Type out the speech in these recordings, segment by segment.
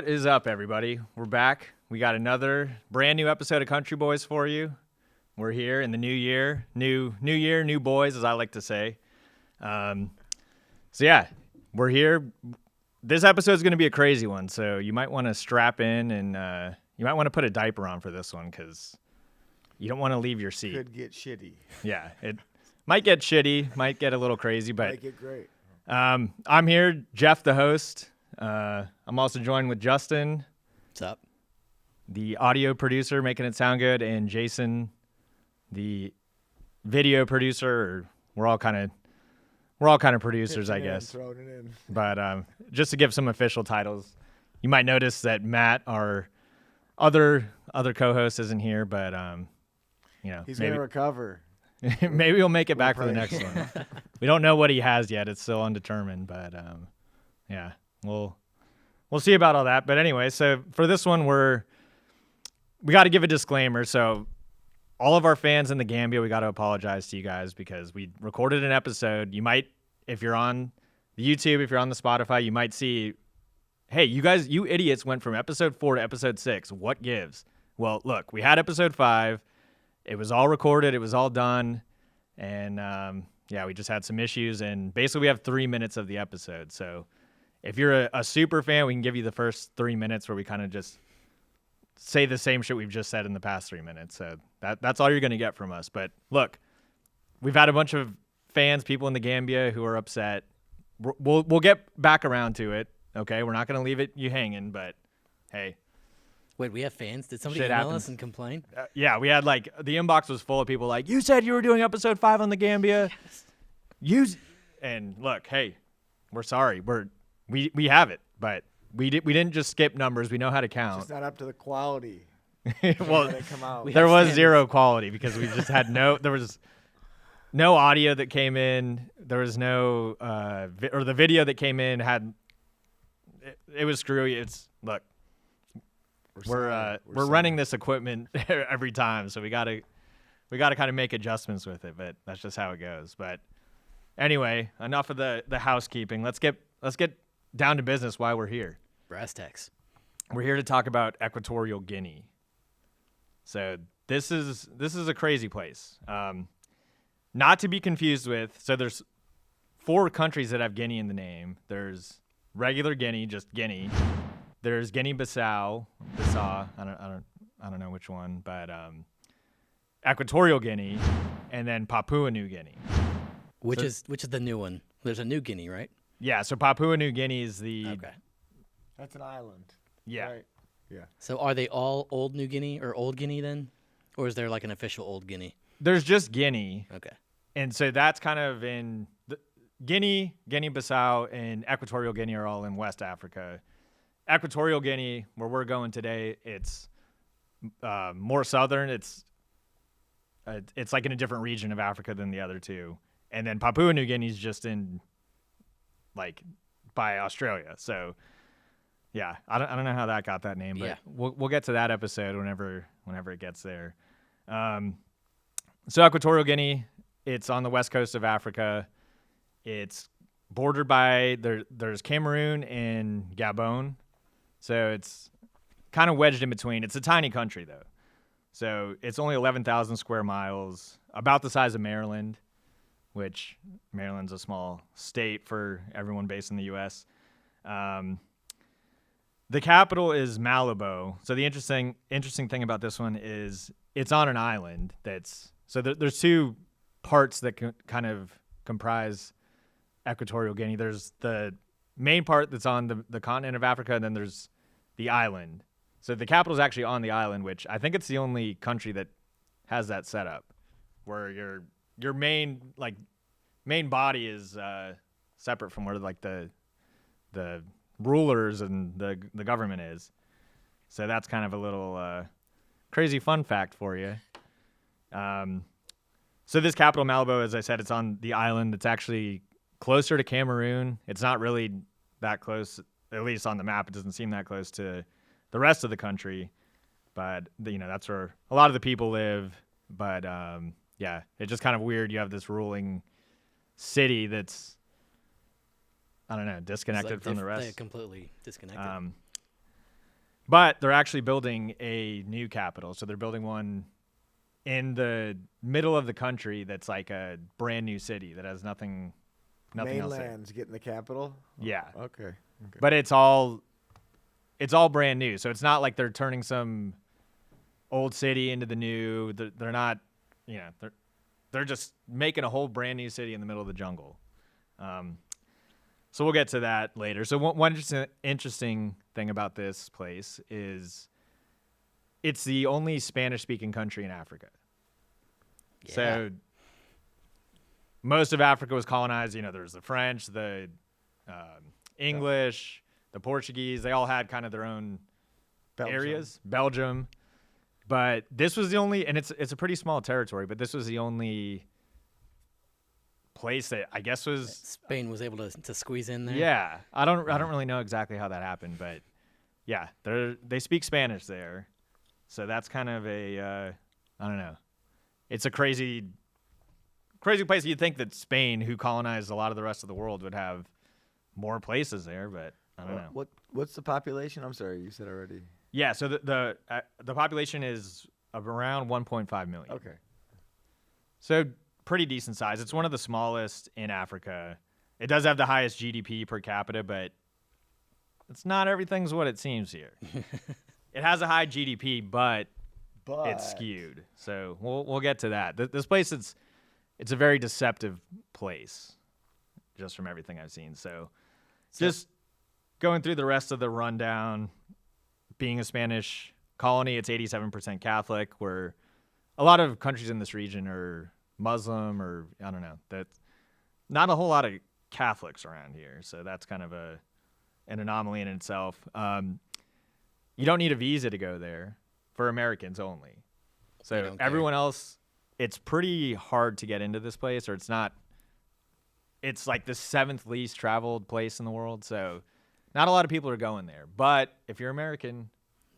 What is up, everybody? We're back. We got another brand new episode of CountryBoyz for you. We're here in the new year. New year, new boys, as I like to say. So yeah, we're here. This episode is going to be a crazy one, so you might want to strap in and you might want to put a diaper on for this one because you don't want to leave your seat. Could get shitty. Yeah, it might get shitty, might get a little crazy, but Might get great. I'm here, Jeff, the host. I'm also joined with Justin. What's up? The audio producer, making it sound good, and Jason, the video producer. We're all kind of producers, I guess. Throwing it in. But just to give some official titles, you might notice that Matt, our other co-host, isn't here, but He's gonna recover. maybe we'll make it back for the praying. next one. We don't know what he has yet; it's still undetermined. But yeah, we'll see about all that. But anyway, so for this one, we got to give a disclaimer. So all of our fans in the Gambia, we got to apologize to you guys because we recorded an episode. You might, if you're on the YouTube, if you're on the Spotify, you might see, hey, you idiots went from episode 4 to episode 6. What gives? Well, look, we had episode 5. It was all recorded. It was all done. And yeah, we just had some issues. And basically we have 3 minutes of the episode. So if you're a super fan, we can give you the first 3 minutes where we kind of just say the same shit we've just said in the past 3 minutes. So that's all you're going to get from us. But look, we've had a bunch of fans, people in the Gambia who are upset. We'll get back around to it. Okay, we're not going to leave you hanging, but hey. Wait, we have fans? Did somebody Shit email happens. us and complain? Yeah, we had the inbox was full of people like, you said you were doing episode 5 on the Gambia. And look, hey, we're sorry. We have it, but we didn't just skip numbers. We know how to count. It's not up to the quality. Well, They come out. there was standards. zero quality because we just had there was no audio that came in. There was no or the video that came in had it was screwy. Look, we're running this equipment every time, so we gotta kind of make adjustments with it, but that's just how it goes. But anyway, enough of the housekeeping. Let's get down to business. Why we're here. Brass tacks. We're here to talk about Equatorial Guinea. So this is a crazy place. Not to be confused with. So there's 4 countries that have Guinea in the name. There's regular Guinea, just Guinea. There's Guinea-Bissau, I don't know which one, but Equatorial Guinea, and then Papua New Guinea. Which is the new one? There's a New Guinea, right? Yeah, so Papua New Guinea is the Okay. That's an island. yeah. Right? Yeah. So are they all Old New Guinea or Old Guinea then? Or is there like an official Old Guinea? There's just Guinea, Okay. and so that's kind of in Guinea, Guinea-Bissau, and Equatorial Guinea are all in West Africa. Equatorial Guinea, where we're going today, it's more southern. It's like in a different region of Africa than the other two. And then Papua New Guinea is just in by Australia. So yeah, I don't know how that got that name, but Yeah. we'll get to that episode whenever it gets there. So Equatorial Guinea, it's on the west coast of Africa. It's bordered by there's Cameroon and Gabon. So it's kind of wedged in between. It's a tiny country, though. So it's only 11,000 square miles, about the size of Maryland, which Maryland's a small state for everyone based in the U.S. The capital is Malibu. So the interesting thing about this one is it's on an island. There's 2 parts that kind of comprise Equatorial Guinea. There's the main part that's on the continent of Africa, and then there's the island. So the capital is actually on the island, which I think it's the only country that has that set up, where your main body is separate from where the rulers and the government is. So that's kind of a little crazy fun fact for you. So this capital, Malibu, as I said, it's on the island. It's actually closer to Cameroon. It's not really that close, at least on the map. It doesn't seem that close to the rest of the country, but that's where a lot of the people live. But yeah, it's just kind of weird. You have this ruling city that's, I don't know, disconnected from the rest. They're completely disconnected. But they're actually building a new capital. So they're building one in the middle of the country that's like a brand new city that has nothing else there. Mainland's getting the capital? Yeah. Okay. But it's all brand new. So it's not like they're turning some old city into the new. They're not, they're just making a whole brand new city in the middle of the jungle. So we'll get to that later. So one interesting thing about this place is it's the only Spanish-speaking country in Africa. Yeah. So most of Africa was colonized. There's the French, the English, the Portuguese. They all had kind of their own areas. Belgium. But this was the only, and it's a pretty small territory, but this was the only place that I guess was Spain was able to squeeze in there. Yeah, I don't really know exactly how that happened, but yeah, they speak Spanish there, so that's kind of a I don't know. It's a crazy place. You'd think that Spain, who colonized a lot of the rest of the world, would have more places there, but I don't know. What's the population? I'm sorry, you said already. Yeah, so the population is of around 1.5 million. Okay. So pretty decent size. It's one of the smallest in Africa. It does have the highest GDP per capita, but it's not everything's what it seems here. It has a high GDP, but it's skewed. So we'll get to that. This place, it's a very deceptive place, just from everything I've seen. So just going through the rest of the rundown, being a Spanish colony, it's 87% Catholic, where a lot of countries in this region are Muslim, or I don't know. That's not a whole lot of Catholics around here, so that's kind of an anomaly in itself. You don't need a visa to go there, for Americans only. So everyone else, it's pretty hard to get into this place, or it's not. It's like the 7th least traveled place in the world, so not a lot of people are going there. But if you're American,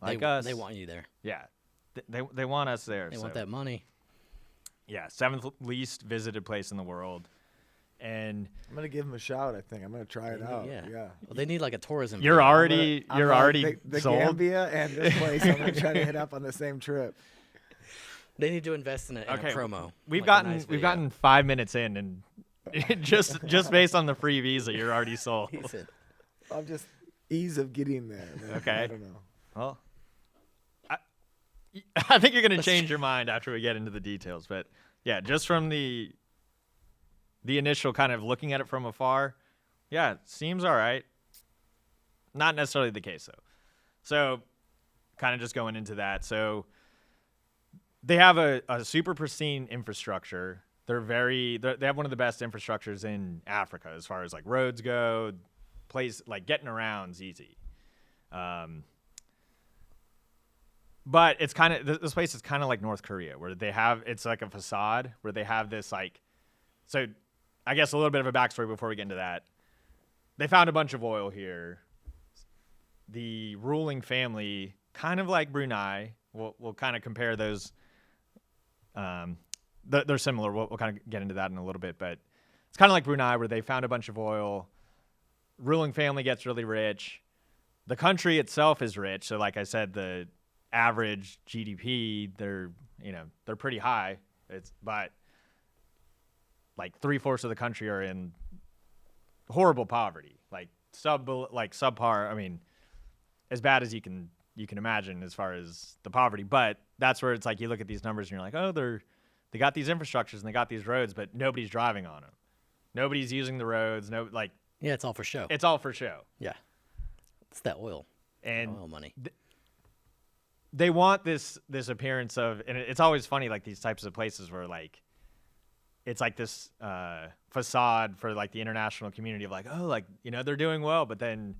like us, they want you there. Yeah, they want us there. They want that money. Yeah, 7th least visited place in the world. And I'm gonna give them a shout. I think I'm gonna try it out. Yeah. Well, they need like a tourism. You're already the sold. Gambia and this place. I'm gonna try to hit up on the same trip. They need to invest in a promo. We've gotten 5 minutes in, and just based on the free visa, you're already sold. I'm just ease of getting there. Man. Okay. I don't know. Well, I think you're gonna change your mind after we get into the details, but yeah, just from the initial kind of looking at it from afar, yeah, it seems all right. Not necessarily the case, though. So kind of just going into that. So they have a super pristine infrastructure. They have one of the best infrastructures in Africa as far as like roads go, like getting around's easy. But it's kind of, this place is kind of like North Korea, where it's like a facade where they have this like, so I guess a little bit of a backstory before we get into that. They found a bunch of oil here. The ruling family, kind of like Brunei, we'll kind of compare those. They're similar. We'll kind of get into that in a little bit, but it's kind of like Brunei, where they found a bunch of oil. Ruling family gets really rich. The country itself is rich. So like I said, the average GDP, they're pretty high. But like 3/4 of the country are in horrible poverty, like subpar. I mean, as bad as you can imagine as far as the poverty. But that's where it's like you look at these numbers and you're like, oh, they got these infrastructures and they got these roads, but nobody's driving on them. Nobody's using the roads. Yeah, it's all for show. It's all for show. Yeah, it's that oil and oil money. They want this appearance of, and it's always funny, like these types of places where like it's like this facade for like the international community of like, oh, like, they're doing well, but then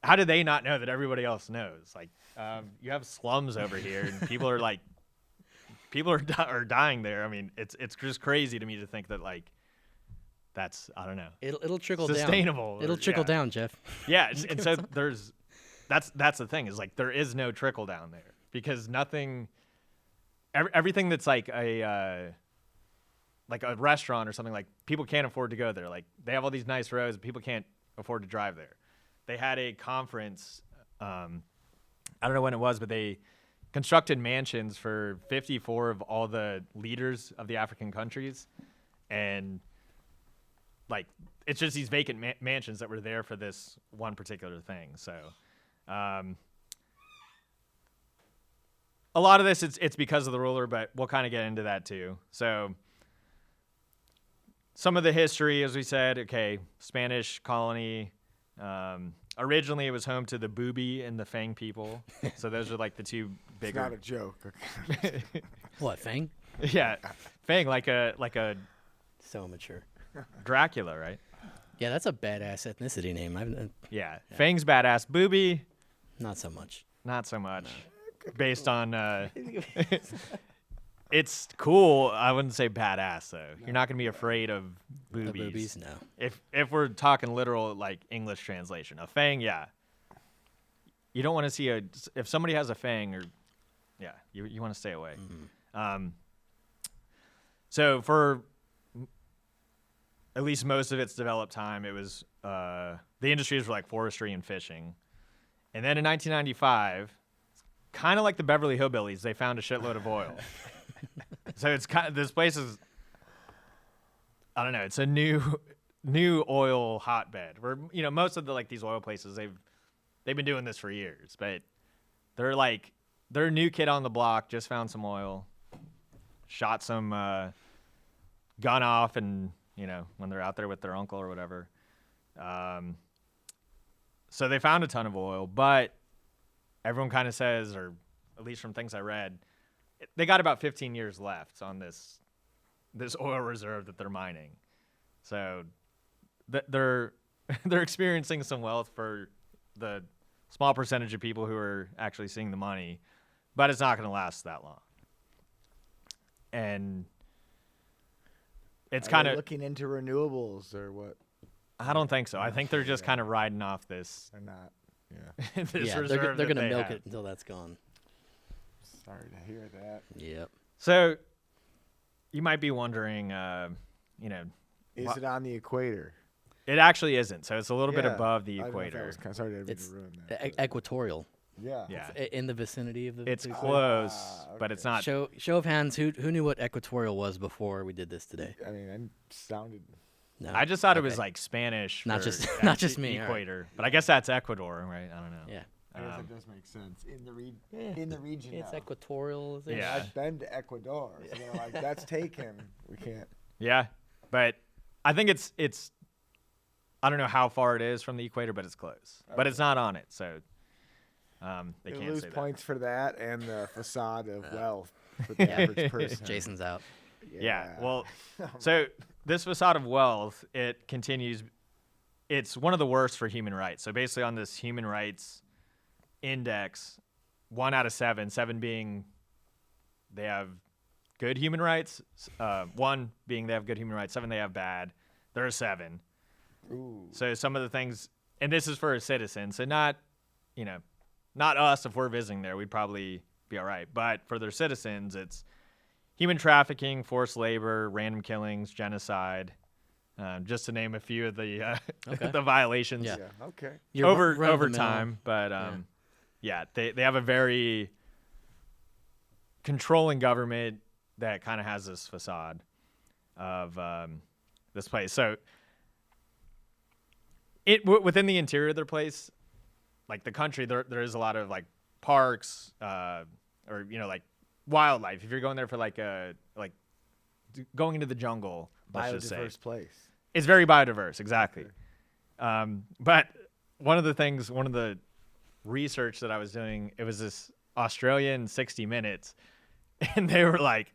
how do they not know that everybody else knows? Like, you have slums over here, and people are dying there. I mean, it's just crazy to me to think that like that's, I don't know. It'll trickle sustainable. Down. It'll trickle down, Jeff. Yeah, and so that's the thing, is like there is no trickle down there, because everything that's like a restaurant or something, like people can't afford to go there. Like they have all these nice roads, but people can't afford to drive there. They had a conference I don't know when it was, but they constructed mansions for 54 of all the leaders of the African countries, and like it's just these vacant mansions that were there for this one particular thing. So a lot of this it's because of the ruler, but we'll kind of get into that too. So some of the history, as we said, okay, Spanish colony. Originally, it was home to the Booby and the Fang people. So those are like the two bigger. It's not a joke. What, Fang? Yeah, Fang, like a So mature. Dracula, right? Yeah, that's a badass ethnicity name. Yeah, Fang's badass. Booby, Not so much. not so much. Based on, it's cool. I wouldn't say badass though. You're not gonna be afraid of boobies. The boobies, no. If we're talking literal like English translation, a fang, yeah. You don't want to see if somebody has a fang, or yeah, you want to stay away. Mm-hmm. So for at least most of its developed time, it was the industries were like forestry and fishing, and then in 1995, kind of like the Beverly Hillbillies, they found a shitload of oil. So it's kind of, this place is, I don't know, it's a new oil hotbed where, you know, most of the like these oil places they've been doing this for years, but they're a new kid on the block, just found some oil, shot some gun off, and you know, when they're out there with their uncle or whatever. So they found a ton of oil, but everyone kind of says, or at least from things I read, they got about 15 years left on this oil reserve that they're mining. So they're experiencing some wealth for the small percentage of people who are actually seeing the money, but it's not going to last that long. And it's kind of looking into renewables or what? I don't think so. I think they're just kind of riding off this. They're not. Yeah. This Yeah, reserve they're that going to they milk have. it until that's gone. Sorry to hear that. Yep. So you might be wondering, you know, Is it on the equator? it actually isn't. So it's a little bit Yeah. above the I don't know if that equator. was sorry to It's ruin that. Equatorial. Yeah. Yeah, In the vicinity of the. it's the equator. close, but okay. it's not. Show of hands. Who knew what equatorial was before we did this today? I mean, I sounded. No. I just thought it was Okay. like Spanish. Not for just- not just me, all right. Equator, but I guess that's Ecuador, right? I don't know. Yeah. I guess Um, that does make sense in the Yeah. in the region. It's now. equatorial. Is it? Yeah. I've been to Ecuador, so they're like, that's taken. We can't. Yeah, but I think it's. I don't know how far it is from the equator, but it's close. But it's not on it, so they You can't lose say points for that and the facade of wealth for the average person. Jason's out. that. Yeah. Well, so this facade of wealth, it continues. It's one of the worst for human rights. So basically, on this human rights index, 1 out of 7, 7 being they have good human rights, 1 being they have good human rights, 7 they have bad. There are 7. Ooh. So some of the things, and this is for a citizen, so not, you know, not us. If we're visiting there, we'd probably be all right. But for their citizens, it's human trafficking, forced labor, random killings, genocide, just to name a few of the Okay. the violations Yeah. Yeah. Okay. You're over run-of-the-mill. time. But yeah, they have a very controlling government that kind of has this facade of this place. So within the interior of their place, like the country, there is a lot of like parks, or you know, like wildlife. If you're going there for like going into the jungle, let's just say, Biodiverse place. it's very biodiverse. Exactly. But one of the research that I was doing, it was this Australian 60 Minutes, and they were like,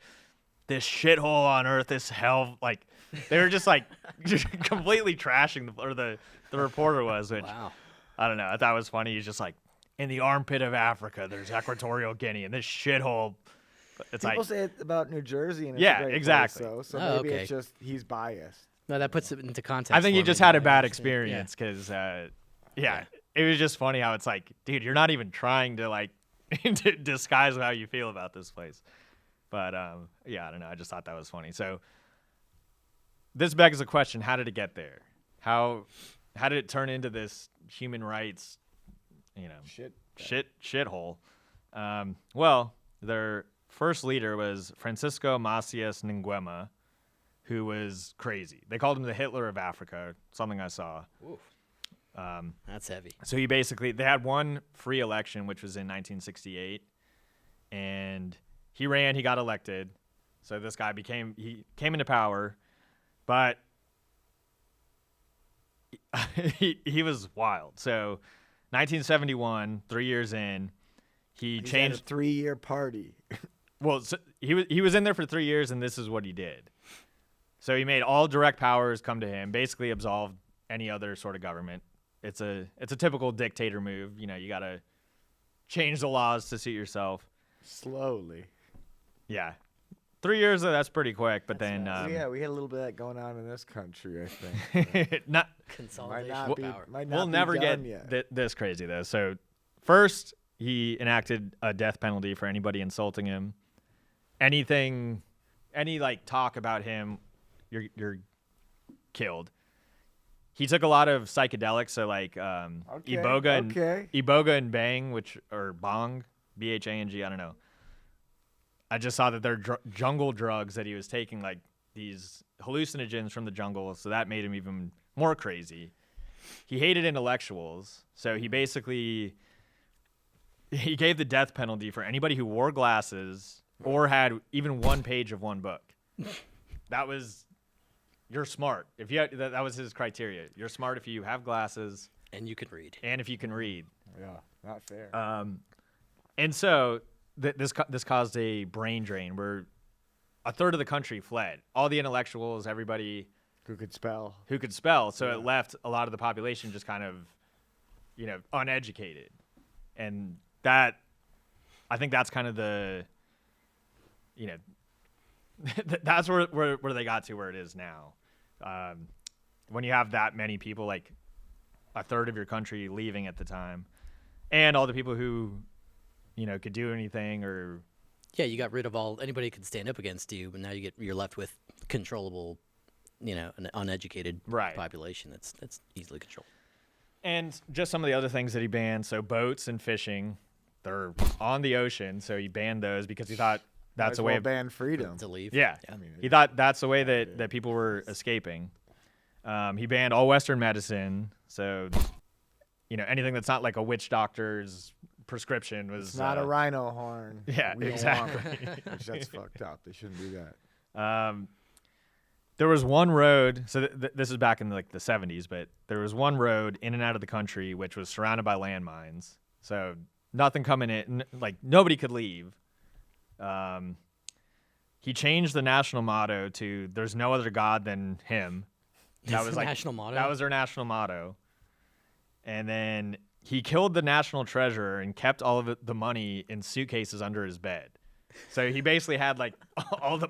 this shithole on Earth, this hell, like they were just like just completely trashing the reporter was, which Wow. I don't know. I thought it was funny. He's just like, in the armpit of Africa, there's Equatorial Guinea, and this shithole. It's People like, say it about New Jersey, and it's Yeah, a great exactly. Place, so Oh, maybe okay. it's just he's biased. No, that puts it into context. I think he for just me. had a I bad understand. experience because, it was just funny how it's like, dude, you're not even trying to like to disguise how you feel about this place. But yeah, I don't know. I just thought that was funny. So this begs the question: how did it get there? How did it turn into this human rights, shithole. Well, their first leader was Francisco Macias Nguema, who was crazy. They called him the Hitler of Africa, something I saw. Oof. That's heavy. So they had one free election, which was in 1968, and he got elected. So this guy he came into power, but he was wild. So 1971, 3 years in, he changed a 3-year party. Well, so he was in there for 3 years, and this is what he did. So he made all direct powers come to him, basically absolved any other sort of government. It's a typical dictator move. You know, you got to change the laws to suit yourself. Slowly. Yeah. 3 years, that's pretty quick. But That's then, nice. Yeah, we had a little bit of that going on in this country, I think. not. Consolidation not of be- power. might not We'll be never done get yet. this crazy though. So first, he enacted a death penalty for anybody insulting him. Any like talk about him, you're killed. He took a lot of psychedelics, so like Iboga and Bang, or Bong, Bhang, I don't know. I just saw that they're jungle drugs that he was taking, like these hallucinogens from the jungle, so that made him even more crazy. He hated intellectuals, so he gave the death penalty for anybody who wore glasses or had even one page of one book. That was, you're smart. If you that was his criteria. You're smart if you have glasses And you can read. and if you can read. Yeah, not fair. And so this caused a brain drain where a third of the country fled. All the intellectuals, everybody Who could spell? So it left a lot of the population just kind of, uneducated. And I think that's kind of the, that's where they got to where it is now. When you have that many people, like a third of your country leaving at the time, and all the people who, could do anything or. Yeah, you got rid of anybody could stand up against you, but now you're left with controllable, an uneducated population that's easily controlled. And just some of the other things that he banned. So boats and fishing, they're on the ocean. So he banned those because he thought that's a way of ban freedom. To leave. Yeah. I mean, He thought that's the way that people were escaping. He banned all Western medicine. So, anything that's not like a witch doctor's prescription was it's not a rhino horn. Yeah, We don't exactly. want it. Which that's fucked up. They shouldn't do that. There was one road. So this is back in the 70s, but there was one road in and out of the country which was surrounded by landmines. So nothing coming in. Like nobody could leave. He changed the national motto to "There's no other god than him." That was like national motto. That was their national motto. And then he killed the national treasurer and kept all of the money in suitcases under his bed. So he basically had like all the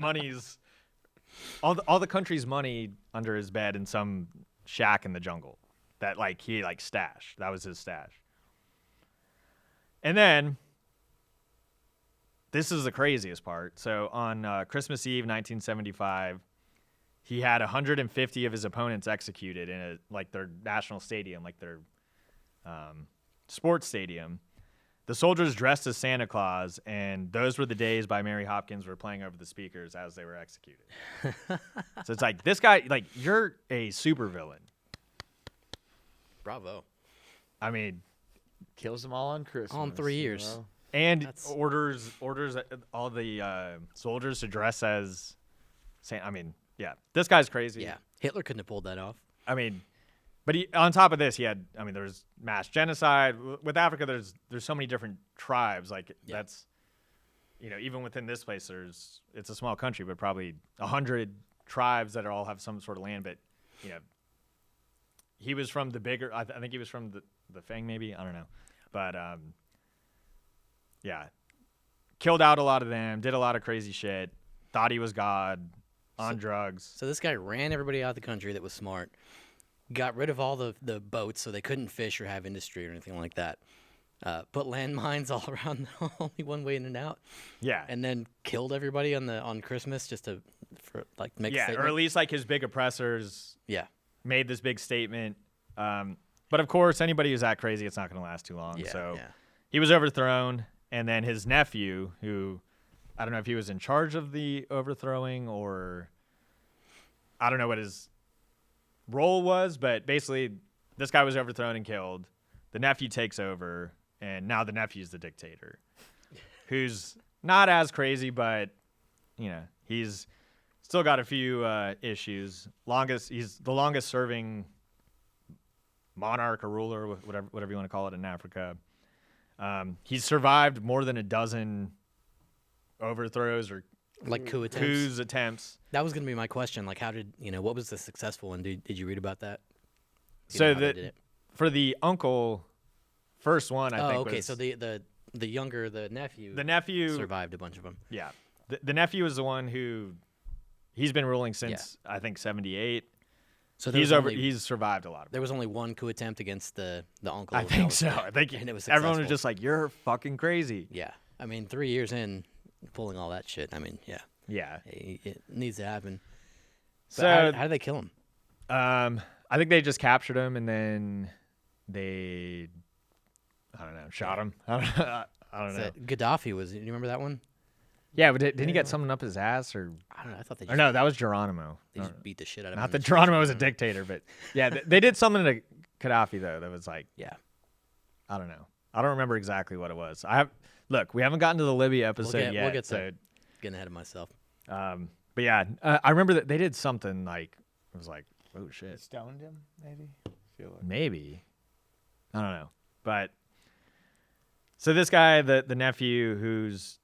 country's money under his bed in some shack in the jungle that he stashed. That was his stash. And then this is the craziest part. So on Christmas Eve, 1975, he had 150 of his opponents executed in their national stadium, their sports stadium. The soldiers dressed as Santa Claus, and Those Were the Days by Mary Hopkins were playing over the speakers as they were executed. So it's like, this guy, you're a supervillain. Bravo. I mean, Kills them all on Christmas. All in 3 years. and That's- orders all the soldiers to dress as Santa. I mean, yeah, this guy's crazy. Yeah. Hitler couldn't have pulled that off. I mean, but on top of this, there was mass genocide. With Africa, there's so many different tribes. That's, even within this place, it's a small country, but probably 100 tribes that all have some sort of land. But, he was from the bigger, I think he was from the Fang, maybe. I don't know. But, yeah, killed out a lot of them, did a lot of crazy shit, thought he was God on drugs. So this guy ran everybody out of the country that was smart, got rid of all the boats so they couldn't fish or have industry or anything like that, put landmines all around, only one way in and out, Yeah. and then killed everybody on Christmas just to make a Yeah, statement. or at least his big oppressors Yeah. made this big statement. But of course, anybody who's that crazy, it's not going to last too long. Yeah, So yeah. he was overthrown, and then his nephew, who I don't know if he was in charge of the overthrowing or I don't know what his role was, but basically this guy was overthrown and killed. The nephew takes over, and now the nephew's the dictator, who's not as crazy, but he's still got a few issues. He's the longest serving monarch or ruler, whatever you want to call it, in Africa. He's survived more than a dozen overthrows or Like coup attempts. That was going to be my question. Like, how did what was the successful one? Did you read about that? So for the uncle, first one, I think. Okay. Was, So the nephew. The nephew survived a bunch of them. Yeah, the nephew is the one who he's been ruling since I think 78. So he's survived a lot of. There was only one coup attempt against the uncle. I think so. I think and it was everyone was successful. just like, "You're fucking crazy." Yeah, I mean, 3 years in, pulling all that shit. I mean, yeah, it needs to happen. So But how did they kill him? I think they just captured him and then they, I don't know, shot him. I don't know. Gaddafi was. Do you remember that one? Yeah, but didn't he get something up his ass or? I don't know. I thought they. Or no, that was Geronimo. They just beat the shit out of him. Not that Geronimo was a dictator, but yeah, they did something to Gaddafi though. That was like, I don't know. I don't remember exactly what it was. Look, we haven't gotten to the Libya episode yet. We'll get so, there. Getting ahead of myself. But yeah, I remember that they did something like it was like, oh They shit, stoned him, maybe? Feel like. maybe, I don't know, but so this guy, the nephew, who's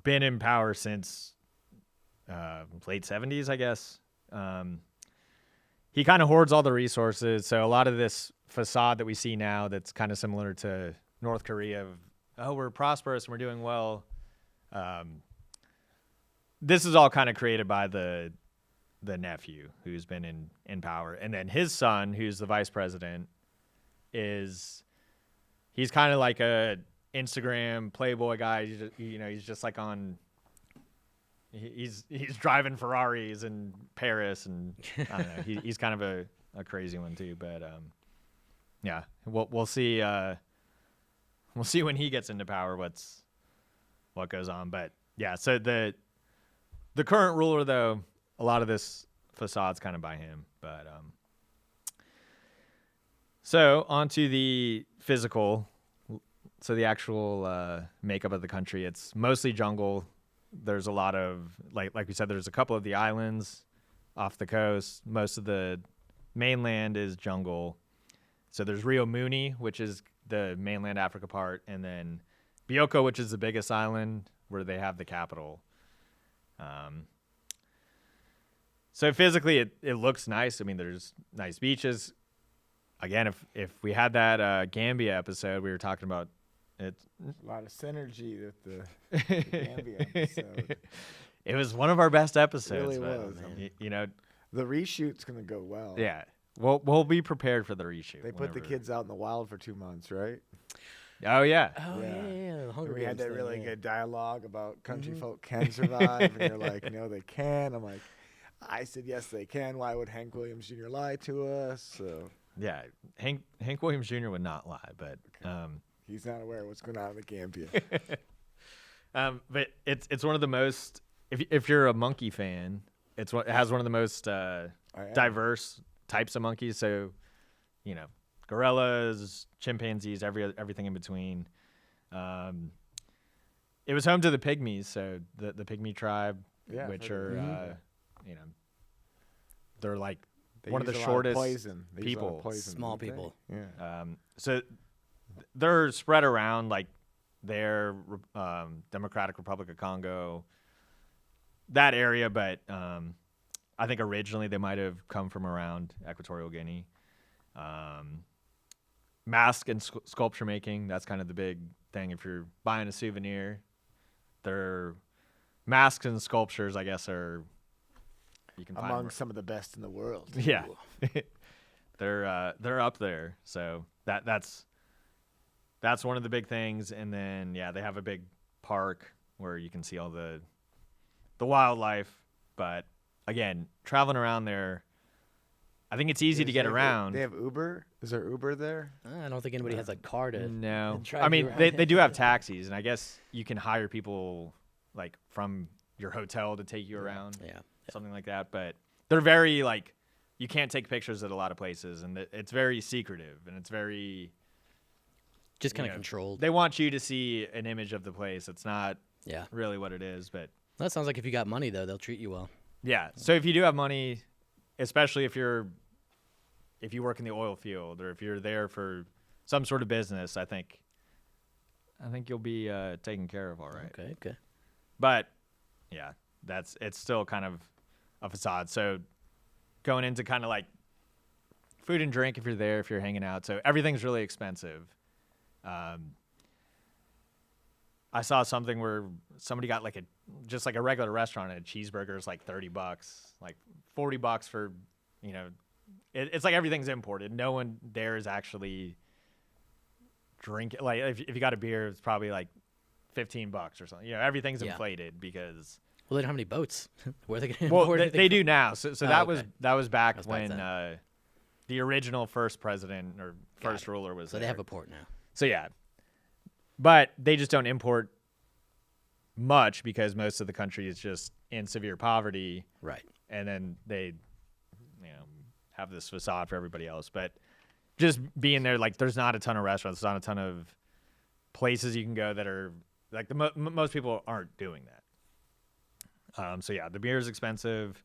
been in power since late 70s, I guess. He kind of hoards all the resources. So a lot of this facade that we see now that's kind of similar to North Korea of, we're prosperous and we're doing well. This is all kind of created by the nephew who's been in power. And then his son, who's the vice president, he's kind of like a Instagram Playboy guy. He's just like he's driving Ferraris in Paris, and I don't know. He's kind of a crazy one too. But yeah, we'll see. We'll see when he gets into power what goes on. But yeah, so the current ruler though, a lot of this facade's kind of by him. But so onto the physical. So the actual makeup of the country, it's mostly jungle. There's a lot of, like we said, there's a couple of the islands off the coast. Most of the mainland is jungle. So there's Rio Muni, which is the mainland Africa part, and then Bioko, which is the biggest island where they have the capital. So physically, it looks nice. I mean, there's nice beaches. Again, if we had that Gambia episode, we were talking about it. A lot of synergy with the Gambia episode. It was one of our best episodes. It really was. The reshoot's gonna go well. Yeah, we'll be prepared for the reshoot. They put the kids out in the wild for 2 months, right? Oh yeah. Oh yeah. The Hunger We had Games that thing, really yeah. good dialogue about country folk can survive, and they're like, no, they can. I'm like, I said yes, they can. Why would Hank Williams Jr. lie to us? So yeah, Hank Williams Jr. would not lie, but he's not aware of what's going on in the Gambia. But it's one of the most. If you're a monkey fan, it has one of the most diverse types of monkeys. So, gorillas, chimpanzees, everything in between. It was home to the Pygmies, so the Pygmy Tribe, which are they're like one of the shortest people, Small people. Yeah. so they're spread around like their Democratic Republic of Congo, that area, but I think originally they might have come from around Equatorial Guinea. Mask and sculpture making, that's kind of the big thing. If you're buying a souvenir, their masks and sculptures, I guess, are you can find among some of the best in the world. Yeah. They're up there. So that's one of the big things. And then they have a big park where you can see all the wildlife. But again, traveling around there, I think it's easy to get around. They have Uber. Is there Uber there? I don't think anybody has a car to. No. drive I you mean, around. they do have taxis, and I guess you can hire people like from your hotel to take you around, Yeah. something like that. But they're very like, you can't take pictures at a lot of places, and it's very secretive, and it's very Just kind you of know, controlled. They want you to see an image of the place. It's not Yeah. really what it is, but That sounds like if you got money though, they'll treat you well. yeah. So if you do have money, especially if you work in the oil field or if you're there for some sort of business, I think you'll be taken care of all right. Okay. But yeah, it's still kind of a facade. So going into kind of like food and drink if you're there, if you're hanging out. So everything's really expensive. I saw something where somebody got like just like a regular restaurant, and a cheeseburger is like $30, like $40 for, you know, it's like everything's imported. No one there is actually drinking. Like if you got a beer, it's probably like $15 or something. You know, everything's Yeah. inflated because. Well, they don't have any boats. Where are they going to Well, import they anything do now. So that okay. was back That was back when then. the original first president or Got first it. ruler was So there. they have a port now. So yeah, but they just don't import much because most of the country is just in severe poverty, Right. and then they, you know, have this facade for everybody else. But just being there, like, there's not a ton of restaurants, there's not a ton of places you can go that are like most people aren't doing that. So yeah, the beer is expensive.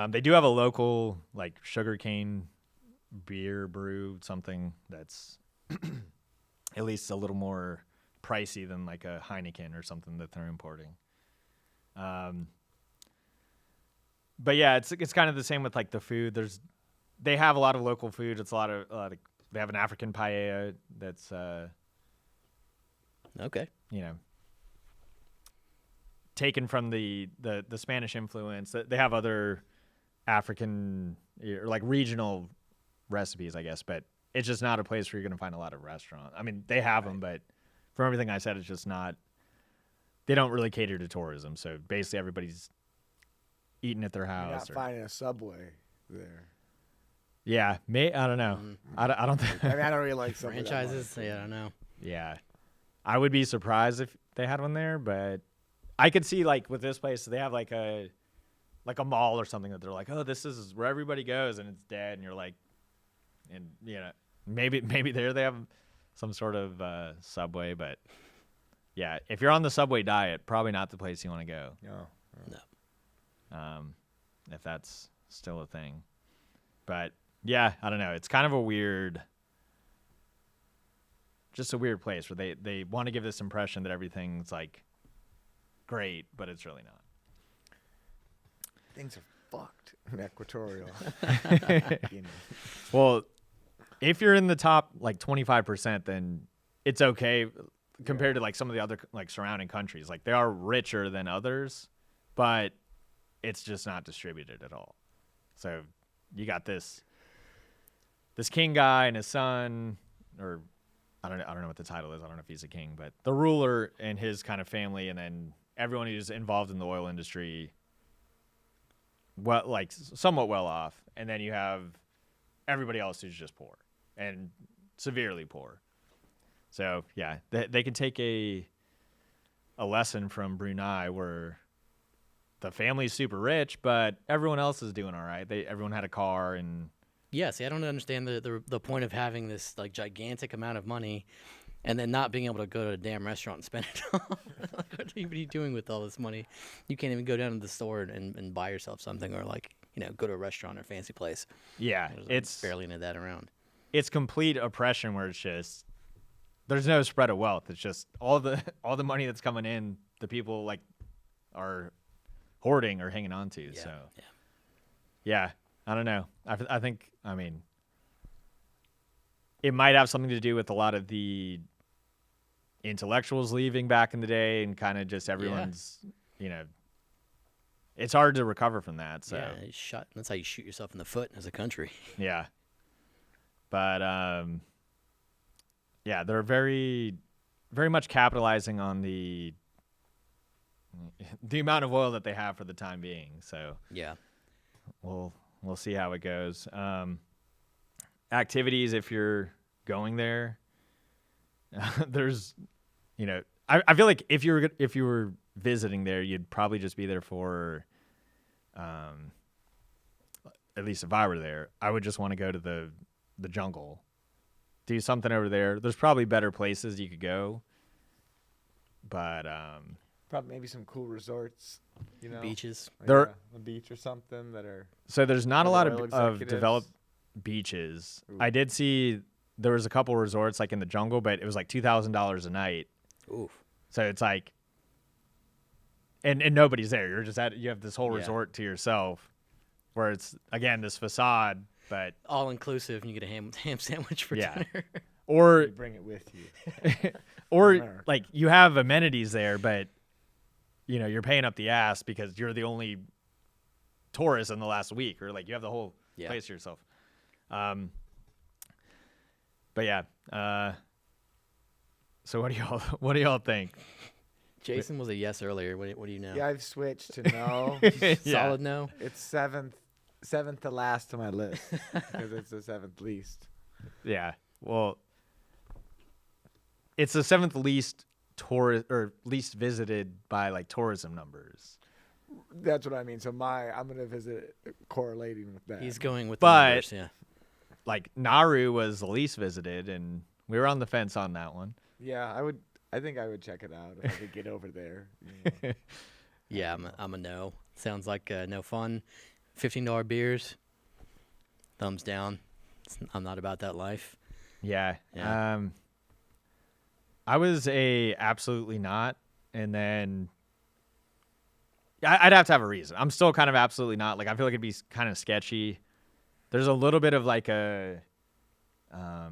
They do have a local like sugarcane beer brew, something that's at least a little more pricey than like a Heineken or something that they're importing. But yeah, it's kind of the same with like the food. They have a lot of local food. It's a lot of they have an African paella that's Okay. you know, taken from the Spanish influence. They have other African or like regional recipes, I guess, but it's just not a place where you're going to find a lot of restaurants. I mean, they have them, but from everything I said, it's just not. They don't really cater to tourism, so basically everybody's eating at their You're house. not finding a Subway there. Yeah, I don't know. I don't think. I mean, I don't really like Subway that Franchises? much. Yeah, I don't know. Yeah, I would be surprised if they had one there, but I could see like with this place, they have like a mall or something that they're like, oh, this is where everybody goes, and it's dead, and you're like, and you know, maybe there they have some sort of Subway, but yeah, if you're on the Subway diet, probably not the place you want to go. No. If that's still a thing, but yeah, I don't know. It's kind of a weird place where they want to give this impression that everything's like great, but it's really not. Things are fucked in Equatorial Guinea. Well, if you're in the top like 25%, then it's okay compared to like some of the other like surrounding countries. Like they are richer than others, but it's just not distributed at all. So you got this king guy and his son, or I don't know what the title is. I don't know if he's a king, but the ruler and his kind of family, and then everyone who's involved in the oil industry, well, like somewhat well off, and then you have everybody else who's just poor and severely poor. So yeah, they can take a lesson from Brunei where the family's super rich, but everyone else is doing all right. Everyone had a car and. Yeah, see, I don't understand the point of having this like gigantic amount of money and then not being able to go to a damn restaurant and spend it all. Like, what are you doing with all this money? You can't even go down to the store and buy yourself something, or like, you know, go to a restaurant or fancy place. Yeah, There's it's barely any of that around. It's complete oppression where it's just there's no spread of wealth. It's just all the money that's coming in, the people like are hoarding or hanging on to. Yeah, So yeah. yeah, I don't know. I think, I mean, it might have something to do with a lot of the intellectuals leaving back in the day and kind of just everyone's, you know, it's hard to recover from that. So Yeah, that's how you shoot yourself in the foot as a country. yeah. But yeah, they're very, very much capitalizing on the amount of oil that they have for the time being. So Yeah. we'll we'll see how it goes. Activities, if you're going there, there's, I feel like if you were visiting there, you'd probably just be there for, at least if I were there, I would just want to go to the jungle, do something over there. There's probably better places you could go, but Probably maybe some cool resorts, Beaches. There- a beach or something that are. so there's not a For lot the of, oil of executives. developed beaches. Ooh. I did see there was a couple resorts like in the jungle, but it was like $2,000 a night. Oof. So it's like, and nobody's there. You're just you have this whole Yeah. resort to yourself, where it's again this facade, but All inclusive, and you get a ham sandwich for Yeah. dinner. or You bring it with you. or America. like you have amenities there, but you're paying up the ass because you're the only tourist in the last week, or like you have the whole Yeah. place to yourself. But yeah. So what do y'all think? Jason was a yes earlier. What do you know? Yeah, I've switched to no. Yeah. Solid no. It's seventh to last to my list because it's the seventh least. Yeah. Well, it's the seventh least tourist or least visited by like tourism numbers. That's what I mean. So I'm gonna visit correlating with that. He's going with But- the numbers, yeah. Like Nauru was the least visited, and we were on the fence on that one. Yeah, I think I would check it out if I could get over there. Yeah, I'm a no. Sounds like no fun. $15 beers. Thumbs down. I'm not about that life. Yeah. Yeah. I was a absolutely not, and then I'd have to have a reason. I'm still kind of absolutely not. Like I feel like it'd be kind of sketchy. There's a little bit of like a, I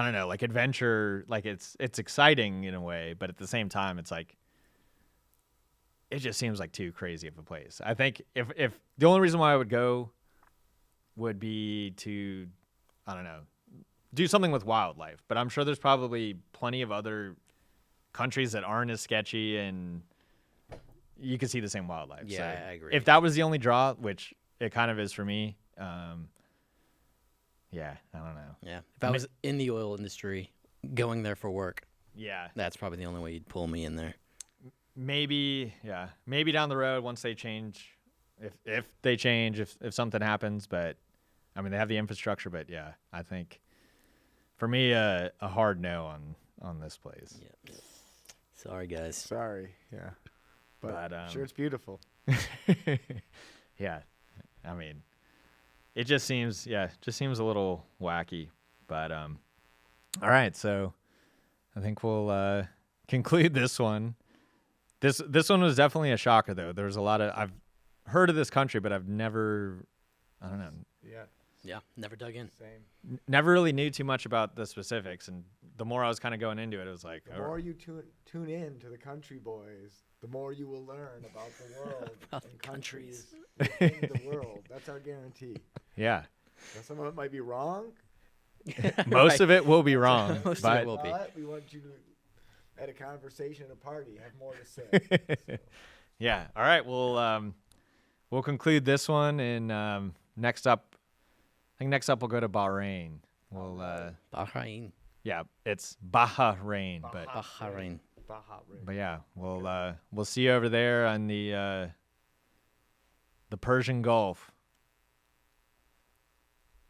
don't know, like adventure. Like it's exciting in a way, but at the same time, it's like it just seems like too crazy of a place. I think if the only reason why I would go would be to, I don't know, do something with wildlife. But I'm sure there's probably plenty of other countries that aren't as sketchy and you can see the same wildlife. Yeah, So I agree. if that was the only draw, which it kind of is for me, yeah, I don't know. Yeah. If I was in the oil industry, going there for work, Yeah, that's probably the only way you'd pull me in there. maybe down the road once they change, if they change, if something happens. But I mean, they have the infrastructure. But yeah, I think for me, a hard no on this place. Yeah. Sorry, guys. Sorry. Yeah. But, But, sure, it's beautiful. Yeah, I mean, it just seems a little wacky. But all right, so I think we'll conclude this one. This one was definitely a shocker, though. There's a lot of I've heard of this country, but I've never, I don't know, Yeah. Yeah, never dug in. Same. never really knew too much about the specifics. And the more I was kind of going into it, it was like, The more you tune in to the Country Boys, the more you will learn about the world About and the countries. countries within the world. That's our guarantee. yeah, Now, some of it might be wrong. most of it will be wrong, Most of but it will be. But we want you to, at a conversation at a party, have more to say. So, yeah. All right, we'll conclude this one, and next up we'll go to Bahrain. We'll Bahrain. yeah, it's Bahrain, but Bahrain. Bahrain. but yeah, we'll see you over there on the Persian Gulf.